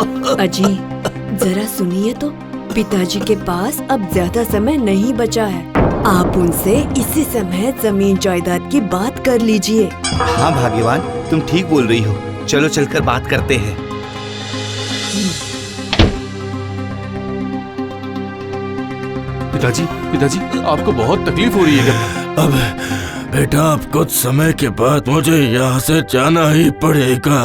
अजी जरा सुनिए तो, पिताजी के पास अब ज्यादा समय नहीं बचा है। आप उनसे इसी समय जमीन जायदाद की बात कर लीजिए। हाँ भाग्यवान, तुम ठीक बोल रही हो। चलो चलकर बात करते हैं। पिताजी आपको बहुत तकलीफ हो रही है क्या? अब बेटा, अब कुछ समय के बाद मुझे यहाँ से जाना ही पड़ेगा।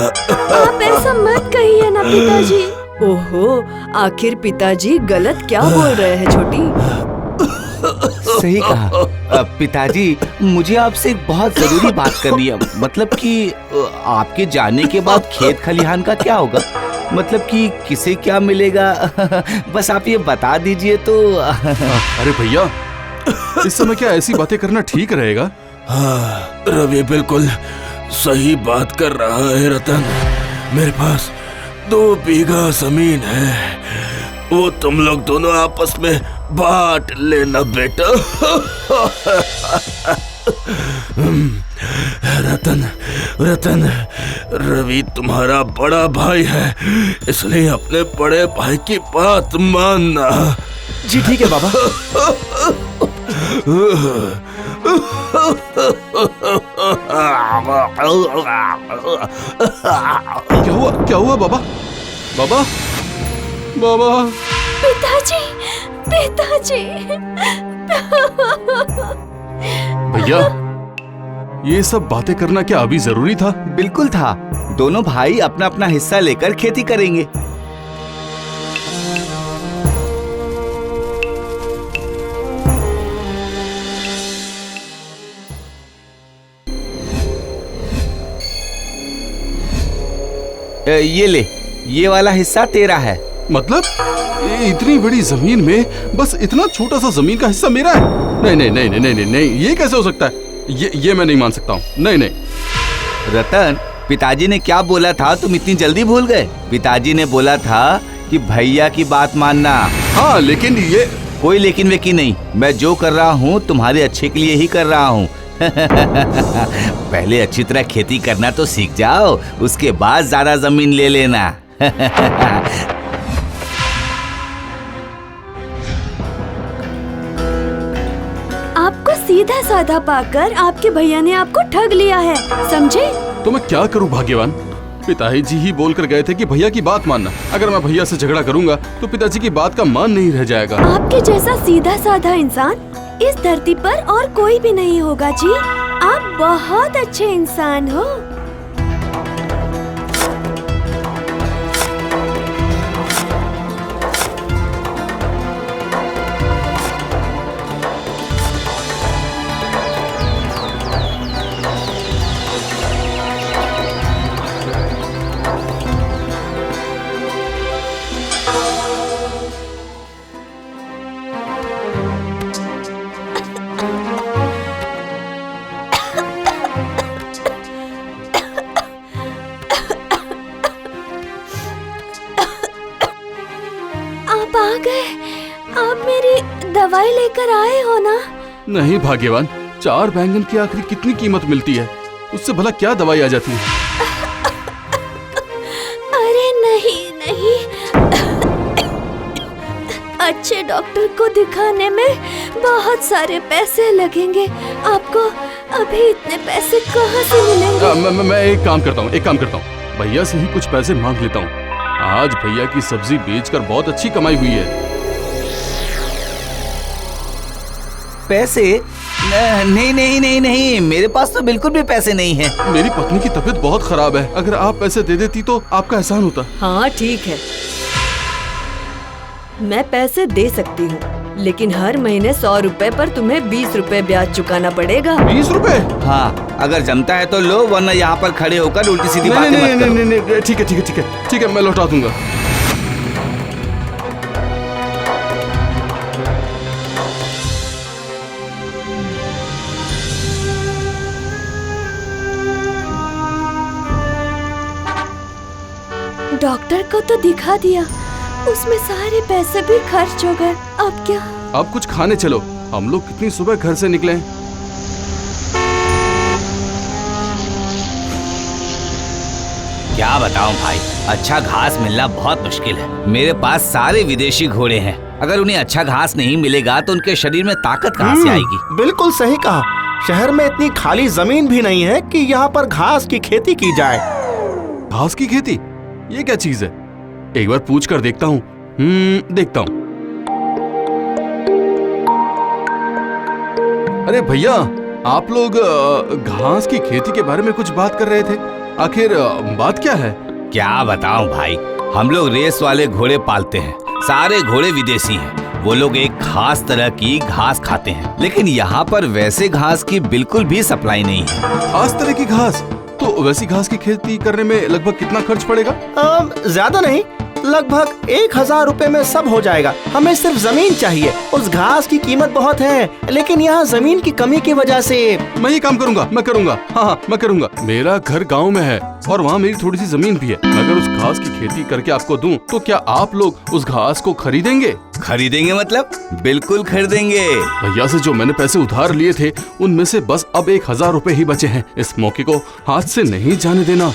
आप ऐसा मत कहिए ना पिताजी। ओहो, आखिर पिताजी गलत क्या बोल रहे हैं छोटी? सही कहा। पिताजी, मुझे आपसे एक बहुत जरूरी बात करनी है। मतलब कि आपके जाने के बाद खेत खलिहान का क्या होगा? मतलब कि किसे क्या मिलेगा? बस आप ये बता दीजिए तो। अरे भैया, इस समय क्या ऐसी बातें करना ठीक रहेगा? हाँ, रवि बिल्कुल सही बात कर रहा है रतन। मेरे पास 2 बीघा जमीन है, वो तुम लोग दोनों आपस में बांट लेना बेटा। रतन, रवि तुम्हारा बड़ा भाई है, इसलिए अपने बड़े भाई की बात मानना। जी ठीक है बाबा। क्या हुआ बाबा? पिताजी। भैया, ये सब बातें करना क्या अभी जरूरी था? बिल्कुल था। दोनों भाई अपना अपना हिस्सा लेकर खेती करेंगे। ये ले, ये वाला हिस्सा तेरा है। मतलब ये इतनी बड़ी जमीन में बस इतना छोटा सा जमीन का हिस्सा मेरा है? नहीं, ये कैसे हो सकता है? ये मैं नहीं मान सकता हूँ। नहीं। रतन, पिताजी ने क्या बोला था तुम इतनी जल्दी भूल गए? पिताजी ने बोला था कि भैया की बात मानना। हाँ, लेकिन ये कोई लेकिन वे की नहीं। मैं जो कर रहा हूँ तुम्हारे अच्छे के लिए ही कर रहा हूँ। पहले अच्छी तरह खेती करना तो सीख जाओ, उसके बाद ज्यादा जमीन ले लेना। आपको सीधा साधा पाकर आपके भैया ने आपको ठग लिया है, समझे? तो मैं क्या करूं भाग्यवान? पिताजी ही बोल कर गए थे कि भैया की बात मानना। अगर मैं भैया से झगड़ा करूंगा तो पिताजी की बात का मान नहीं रह जाएगा। आपके जैसा सीधा साधा इंसान इस धरती पर और कोई भी नहीं होगा जी। आप बहुत अच्छे इंसान हो। आप आ गए। आप मेरी दवाई लेकर आए हो ना? नहीं भाग्यवान, 4 बैंगन की आखिर कितनी कीमत मिलती है? उससे भला क्या दवाई आ जाती है? अरे नहीं। अच्छे डॉक्टर को दिखाने में बहुत सारे पैसे लगेंगे। आपको अभी इतने पैसे कहाँ से मिलेंगे? मैं एक काम करता हूँ, भैया से ही कुछ पैसे मांग लेता हूँ। आज भैया की सब्जी बेचकर बहुत अच्छी कमाई हुई है। पैसे? नहीं, मेरे पास तो बिल्कुल भी पैसे नहीं है। मेरी पत्नी की तबीयत बहुत खराब है, अगर आप पैसे दे देती तो आपका एहसान होता। हाँ ठीक है, मैं पैसे दे सकती हूँ, लेकिन हर महीने 100 रुपए पर तुम्हें 20 रुपए ब्याज चुकाना पड़ेगा। 20 रुपए? हाँ, अगर जमता है तो लो, वरना यहाँ पर खड़े होकर उल्टी सीधी बातें मत करो। नहीं, ठीक है, मैं लौटा दूंगा। डॉक्टर को तो दिखा दिया, उसमें सारे पैसे भी खर्च हो गए। अब क्या? अब कुछ खाने चलो, हम लोग कितनी सुबह घर से निकले। क्या बताऊं भाई, अच्छा घास मिलना बहुत मुश्किल है। मेरे पास सारे विदेशी घोड़े हैं। अगर उन्हें अच्छा घास नहीं मिलेगा तो उनके शरीर में ताकत कहाँ से आएगी? बिल्कुल सही कहा। शहर में इतनी खाली जमीन भी नहीं है कि यहाँ पर घास की खेती की जाए। घास की खेती, ये क्या चीज है? एक बार पूछ कर देखता हूँ। देखता हूँ। अरे भैया, आप लोग घास की खेती के बारे में कुछ बात कर रहे थे। आखिर बात क्या है? क्या बताऊं भाई, हम लोग रेस वाले घोड़े पालते हैं। सारे घोड़े विदेशी हैं। वो लोग एक खास तरह की घास खाते हैं, लेकिन यहाँ पर वैसे घास की बिल्कुल भी सप्लाई नहीं है। खास तरह की घास? तो वैसी घास की खेती करने में लगभग कितना खर्च पड़ेगा? ज्यादा नहीं, लगभग 1000 रुपए में सब हो जाएगा। हमें सिर्फ जमीन चाहिए। उस घास की कीमत बहुत है, लेकिन यहाँ जमीन की कमी की वजह से। मैं ये काम करूंगा, मैं करूंगा। हाँ, मैं करूंगा। मेरा घर गांव में है और वहाँ मेरी थोड़ी सी जमीन भी है। अगर उस घास की खेती करके आपको दूं, तो क्या आप लोग उस घास को खरीदेंगे? खरीदेंगे मतलब? बिल्कुल खरीदेंगे। भैया से जो मैंने पैसे उधार लिए थे, उनमें से बस अब 1000 रुपए ही बचे हैं। इस मौके को हाथ से नहीं जाने देना।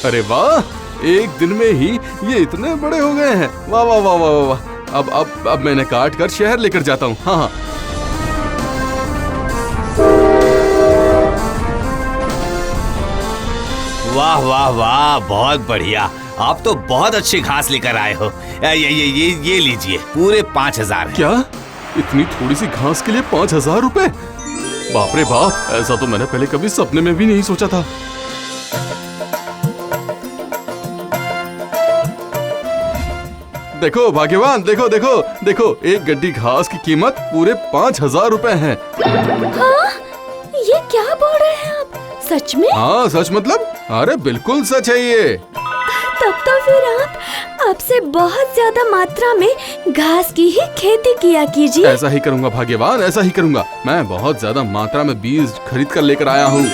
अरे वाह, एक दिन में ही ये इतने बड़े हो गए हैं। वाह वाह वाह वाह वाह। अब मैंने काट कर शहर लेकर जाता हूँ। हाँ हाँ। वाह वाह वाह, बहुत बढ़िया। आप तो बहुत अच्छी घास लेकर आए हो। ये लीजिए, पूरे 5000 है। क्या? इतनी थोड़ी सी घास के लिए 5000 रुपए? बाप रे बाप, ऐसा तो मैंने पहले कभी सपने में भी नहीं सोचा था। देखो भाग्यवान, देखो देखो देखो, एक गड्डी घास की कीमत पूरे 5000 रुपए है। हाँ? ये क्या बोल रहे हैं आप? सच में? हाँ सच मतलब? अरे बिल्कुल सच है ये। तब तो फिर आप आपसे बहुत ज्यादा मात्रा में घास की ही खेती किया कीजिए। ऐसा ही करूँगा भाग्यवान, ऐसा ही करूँगा। मैं बहुत ज्यादा मात्रा में बीज खरीद कर लेकर आया हूँ।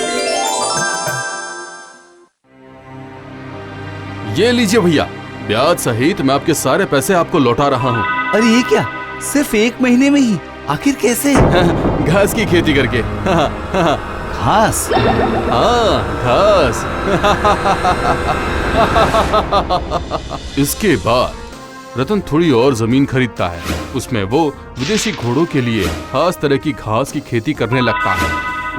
ये लीजिए भैया, ब्याज सहित मैं आपके सारे पैसे आपको लौटा रहा हूँ। अरे ये क्या, सिर्फ 1 महीने में ही? आखिर कैसे? घास की खेती करके। घास? हाँ, घास। इसके बाद रतन थोड़ी और जमीन खरीदता है। उसमें वो विदेशी घोड़ों के लिए खास तरह की घास की खेती करने लगता है।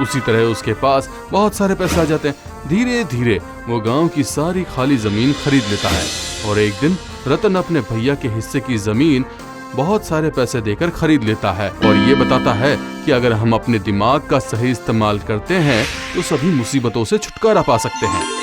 उसी तरह उसके पास बहुत सारे पैसे आ जाते हैं। धीरे धीरे वो गांव की सारी खाली जमीन खरीद लेता है और एक दिन रतन अपने भैया के हिस्से की जमीन बहुत सारे पैसे देकर खरीद लेता है और ये बताता है कि अगर हम अपने दिमाग का सही इस्तेमाल करते हैं तो सभी मुसीबतों से छुटकारा पा सकते हैं।